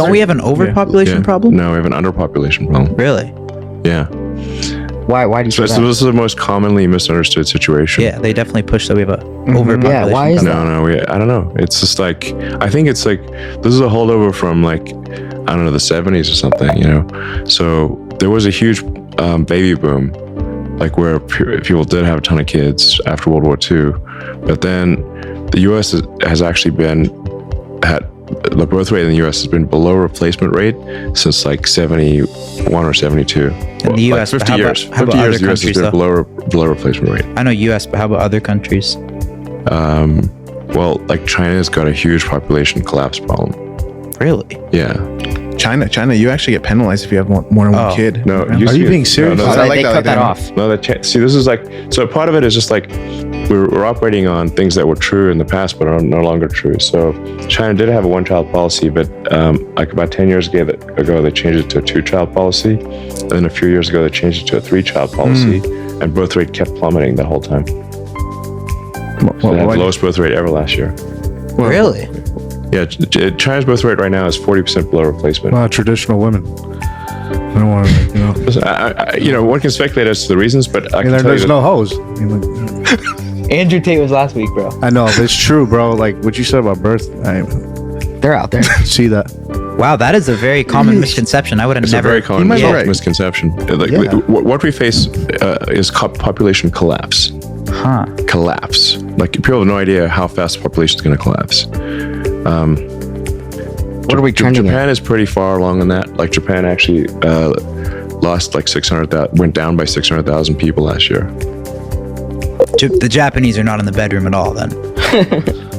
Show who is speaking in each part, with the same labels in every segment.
Speaker 1: Don't we have an overpopulation problem?
Speaker 2: No, we have an underpopulation problem.
Speaker 1: Really?
Speaker 2: Yeah.
Speaker 3: Why do you
Speaker 2: So
Speaker 3: say that?
Speaker 2: this is the most commonly misunderstood situation.
Speaker 1: Yeah, they definitely push that we have a overpopulation.
Speaker 3: Yeah, why is
Speaker 1: problem.
Speaker 2: No, I don't know. It's just like, I think it's like, this is a holdover from like, I don't know, the 70s or something, you know? So there was a huge baby boom, like where people did have a ton of kids after World War II. But then the US has actually the birth rate in the US has been below replacement rate since like 71 or 72.
Speaker 1: In the US,
Speaker 2: like 50 years.
Speaker 1: how
Speaker 2: 50
Speaker 1: about
Speaker 2: years
Speaker 1: other
Speaker 2: the US has
Speaker 1: countries,
Speaker 2: been
Speaker 1: though?
Speaker 2: below replacement rate.
Speaker 1: I know US, but how about other countries?
Speaker 2: Well, like China's got a huge population collapse problem.
Speaker 1: Really?
Speaker 2: Yeah.
Speaker 4: China, you actually get penalized if you have more than one kid.
Speaker 2: No,
Speaker 4: Yeah.
Speaker 2: you
Speaker 5: Are you being serious?
Speaker 2: No,
Speaker 3: Oh,
Speaker 2: no,
Speaker 3: they cut that off.
Speaker 2: see, this is like, so part of it is just like we're operating on things that were true in the past but are no longer true. So China did have a one-child policy, but like about 10 years ago they changed it to a two-child policy. And then a few years ago they changed it to a three-child policy, and birth rate kept plummeting the whole time. So they had the lowest birth rate ever last year.
Speaker 1: Really?
Speaker 2: Yeah, China's birth rate right now is 40% below replacement.
Speaker 5: Traditional women. I don't want to, you know.
Speaker 2: Listen, one can speculate as to the reasons, but I can tell
Speaker 5: There's
Speaker 2: you
Speaker 5: no hoes. I mean, like,
Speaker 1: Andrew Tate was last week, bro.
Speaker 5: I know, but it's true, bro. Like what you said about birth, I
Speaker 3: They're out there.
Speaker 5: see that.
Speaker 1: Wow, that is a very common misconception. I would have
Speaker 2: It's
Speaker 1: never.
Speaker 2: a very common
Speaker 4: might be right.
Speaker 2: misconception. Like,
Speaker 5: Yeah.
Speaker 2: what we face is population collapse.
Speaker 1: Huh.
Speaker 2: Collapse. Like people have no idea how fast the population is going to collapse.
Speaker 3: What are we trending at?
Speaker 2: Japan is pretty far along in that. Like Japan actually lost like 600,000, went down by 600,000 people last year.
Speaker 1: The Japanese are not in the bedroom at all. Then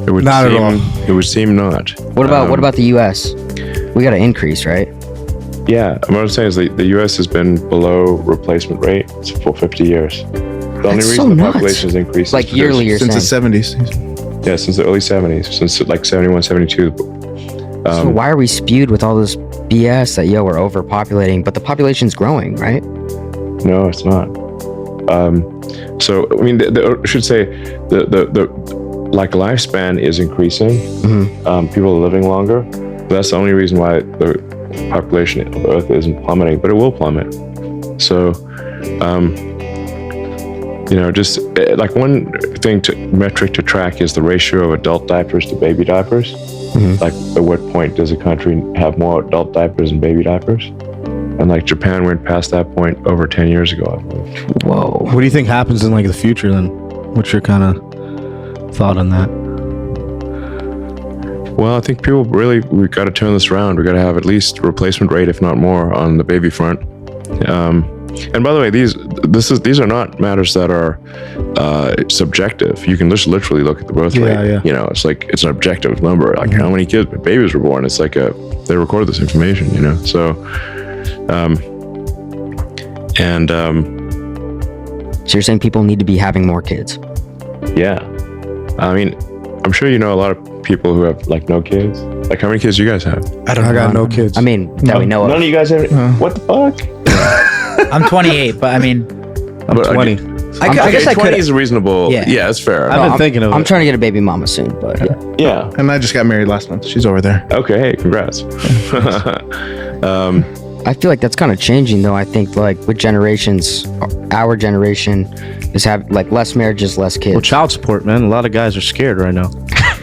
Speaker 2: It would
Speaker 5: Not at
Speaker 2: seem,
Speaker 5: all.
Speaker 2: It would seem not.
Speaker 3: What about the U.S.? We got to increase, right?
Speaker 2: Yeah, what I'm saying is the U.S. has been below replacement rate for 50 years. The only
Speaker 3: That's
Speaker 2: reason
Speaker 3: so
Speaker 2: the
Speaker 3: nuts.
Speaker 2: population has increased
Speaker 3: Like
Speaker 2: is
Speaker 3: yearly, you're
Speaker 4: Since
Speaker 3: saying.
Speaker 4: the 70s.
Speaker 2: Yeah, since the early 70s, since like 71, 72.
Speaker 3: So why are we spewed with all this BS that we're overpopulating, but the population's growing, right?
Speaker 2: No, it's not. So I mean, I should say the like lifespan is increasing. People are living longer. But that's the only reason why the population of Earth isn't plummeting, but it will plummet. So, just like one metric to track is the ratio of adult diapers to baby diapers. Like, at what point does a country have more adult diapers than baby diapers? And like Japan went past that point over 10 years ago, I believe.
Speaker 3: Whoa.
Speaker 5: What do you think happens in like the future then? What's your kind of thought on that?
Speaker 2: Well, I think we got to turn this around. We got to have at least replacement rate, if not more, on the baby front. And by the way, these are not matters that are subjective. You can just literally look at the birth rate.
Speaker 5: Yeah.
Speaker 2: It's like it's an objective number. Like how many babies were born. It's like they recorded this information. So,
Speaker 3: So you're saying people need to be having more kids?
Speaker 2: yeah. I mean, I'm sure you know a lot of people who have like no kids. Like how many kids do you guys have?
Speaker 1: I don't
Speaker 5: I
Speaker 1: know.
Speaker 5: got no kids.
Speaker 3: I mean, that we know
Speaker 2: None
Speaker 3: of.
Speaker 2: of you guys have. What the fuck?
Speaker 1: I'm 28, but I mean,
Speaker 5: I'm 20.
Speaker 1: I guess I
Speaker 2: 20
Speaker 1: could.
Speaker 2: is reasonable.
Speaker 1: Yeah.
Speaker 2: Yeah, that's fair.
Speaker 5: I've been thinking of
Speaker 3: I'm
Speaker 5: it.
Speaker 3: trying to get a baby mama soon, but
Speaker 2: Yeah.
Speaker 4: And I just got married last month. She's over there.
Speaker 2: Okay. Hey, congrats.
Speaker 3: I feel like that's kind of changing though. I think like with generations, our generation is have like less marriages, less kids.
Speaker 5: Well, child support, man. A lot of guys are scared right now.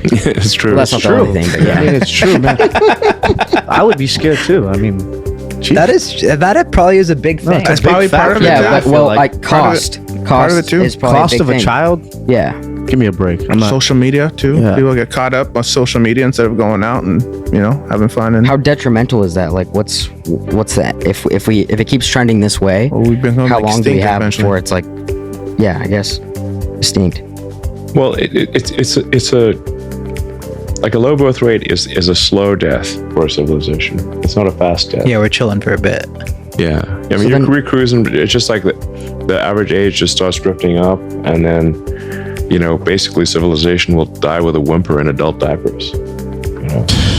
Speaker 2: It's true.
Speaker 3: Well, that's not the only thing, but
Speaker 5: I mean,
Speaker 3: yeah.
Speaker 5: it's true, man. I would be scared too. I mean, geez.
Speaker 1: That probably is a big thing.
Speaker 4: That's
Speaker 5: big
Speaker 4: probably part
Speaker 5: factor.
Speaker 4: of it.
Speaker 3: Yeah,
Speaker 4: too.
Speaker 5: I
Speaker 3: but
Speaker 5: feel
Speaker 3: well,
Speaker 5: like
Speaker 3: like
Speaker 4: part of
Speaker 3: cost.
Speaker 4: part
Speaker 3: Cost
Speaker 4: of it too.
Speaker 3: is probably
Speaker 5: cost
Speaker 3: a big
Speaker 5: of a
Speaker 3: thing.
Speaker 5: child.
Speaker 3: Yeah.
Speaker 5: Give me a break. I'm not.
Speaker 4: Social media too.
Speaker 5: Yeah.
Speaker 4: People get caught up on social media instead of going out and having fun. And
Speaker 3: How detrimental is that? Like, what's that? If it keeps trending this way,
Speaker 4: well, we've become
Speaker 3: how long do we
Speaker 4: extinct
Speaker 3: have
Speaker 4: eventually.
Speaker 3: before it's like, yeah, I guess, extinct.
Speaker 2: Well, it's a like a low birth rate is a slow death for a civilization. It's not a fast death.
Speaker 1: Yeah, we're chilling for a bit.
Speaker 2: Yeah. I mean, you're cruising. It's just like the average age just starts drifting up, and then basically civilization will die with a whimper in adult diapers.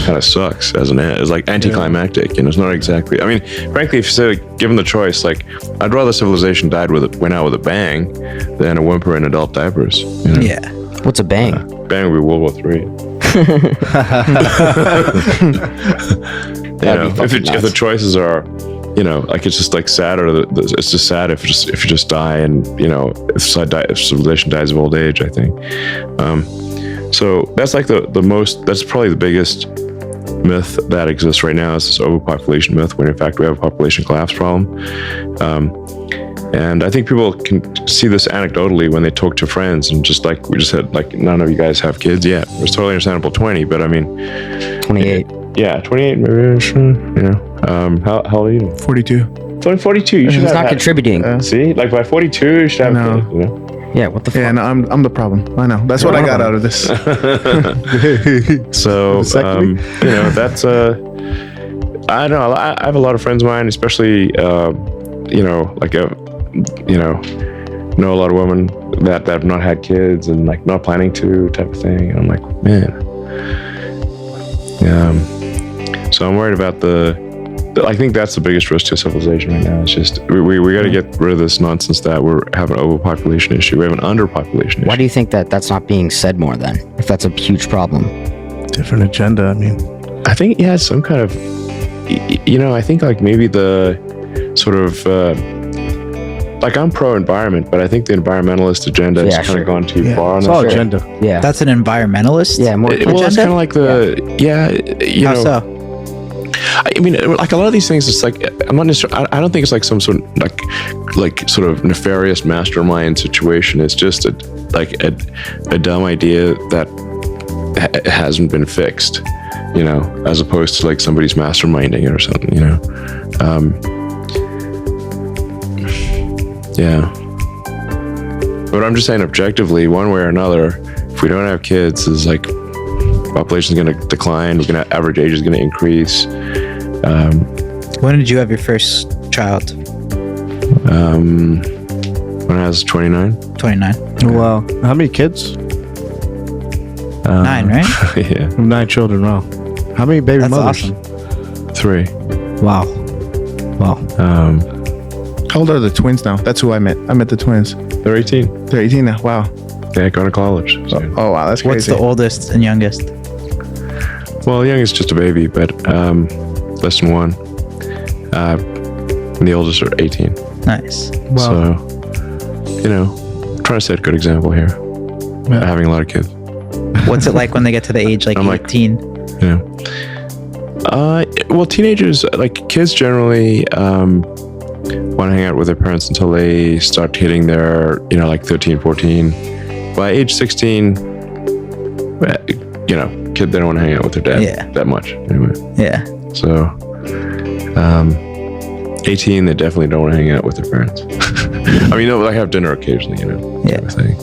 Speaker 2: Kind of sucks as it's like anticlimactic, it's not exactly. I mean, frankly, if you say given the choice, like I'd rather civilization went out with a bang than a whimper in adult diapers.
Speaker 1: Yeah.
Speaker 3: What's a bang?
Speaker 2: Bang would be World War III.
Speaker 3: That'd be
Speaker 2: if
Speaker 3: fucking
Speaker 2: the
Speaker 3: nuts.
Speaker 2: choices are, like it's just like sad, or it's just sad if you just die, and if civilization dies of old age. I think. So that's like that's probably the biggest myth that exists right now, is this overpopulation myth, when in fact we have a population collapse problem. And I think people can see this anecdotally when they talk to friends, and just like we just said, like, none of you guys have kids yet. It's totally understandable. 20, but I mean,
Speaker 3: 28.
Speaker 2: yeah, 28 maybe. How old are you?
Speaker 4: 42.
Speaker 2: 42. You should
Speaker 3: He's
Speaker 2: have
Speaker 3: not contributing.
Speaker 2: See, like by 42, you should have
Speaker 4: No.
Speaker 2: kids.
Speaker 3: Yeah, what the fuck?
Speaker 4: Yeah, no, I'm the problem. I know. That's what I got out of this.
Speaker 2: So that's I don't know. I have a lot of friends of mine, especially know a lot of women that have not had kids and like not planning to, type of thing. And I'm like, man. So I'm worried about I think that's the biggest risk to civilization right now. It's just we got to get rid of this nonsense that we're having an overpopulation issue. We have an underpopulation issue.
Speaker 3: Why do you think that that's not being said more then, if that's a huge problem?
Speaker 5: Different agenda. I mean,
Speaker 2: I think some kind of, I think like maybe the sort of, like I'm pro-environment, but I think the environmentalist agenda has kind of gone too far on
Speaker 5: it's all
Speaker 2: this.
Speaker 5: agenda.
Speaker 3: Yeah.
Speaker 1: That's an environmentalist?
Speaker 3: Yeah, more
Speaker 2: Well, it's kind of like
Speaker 1: How so?
Speaker 2: I mean, like a lot of these things, it's like, I'm not necessarily, I don't think it's like some sort of like sort of nefarious mastermind situation. It's just a dumb idea that hasn't been fixed, as opposed to like somebody's masterminding it or something, yeah. But I'm just saying, objectively, one way or another, if we don't have kids, is like population's going to decline. Average age is going to increase.
Speaker 1: When did you have your first child?
Speaker 2: When I was 29.
Speaker 1: 29.
Speaker 5: Wow. How many kids?
Speaker 1: 9, right?
Speaker 2: Yeah,
Speaker 5: 9 children. Wow. How many baby
Speaker 1: That's
Speaker 5: mothers?
Speaker 1: awesome.
Speaker 2: 3.
Speaker 5: Wow.
Speaker 4: How old are the twins now? That's who I met. I met the twins.
Speaker 2: They're 18.
Speaker 4: They're 18 now. Wow.
Speaker 2: They're going to college. So.
Speaker 4: Oh, wow. That's
Speaker 1: What's
Speaker 4: crazy.
Speaker 1: the oldest and youngest?
Speaker 2: Well, young is just a baby, but less than 1. And the oldest are 18.
Speaker 1: Nice.
Speaker 2: So, trying to set a good example here.
Speaker 5: Yeah.
Speaker 2: Having a lot of kids.
Speaker 1: What's it like when they get to the age like
Speaker 2: I'm like-
Speaker 1: 18?
Speaker 2: Yeah. Well, teenagers, like kids generally, want to hang out with their parents until they start hitting their, like 13, 14. By age 16, kid, they don't want to hang out with their dad that much anyway.
Speaker 1: Yeah.
Speaker 2: So, 18, they definitely don't want to hang out with their parents. I mean, they'll like have dinner occasionally,
Speaker 1: Yeah.
Speaker 2: type of thing.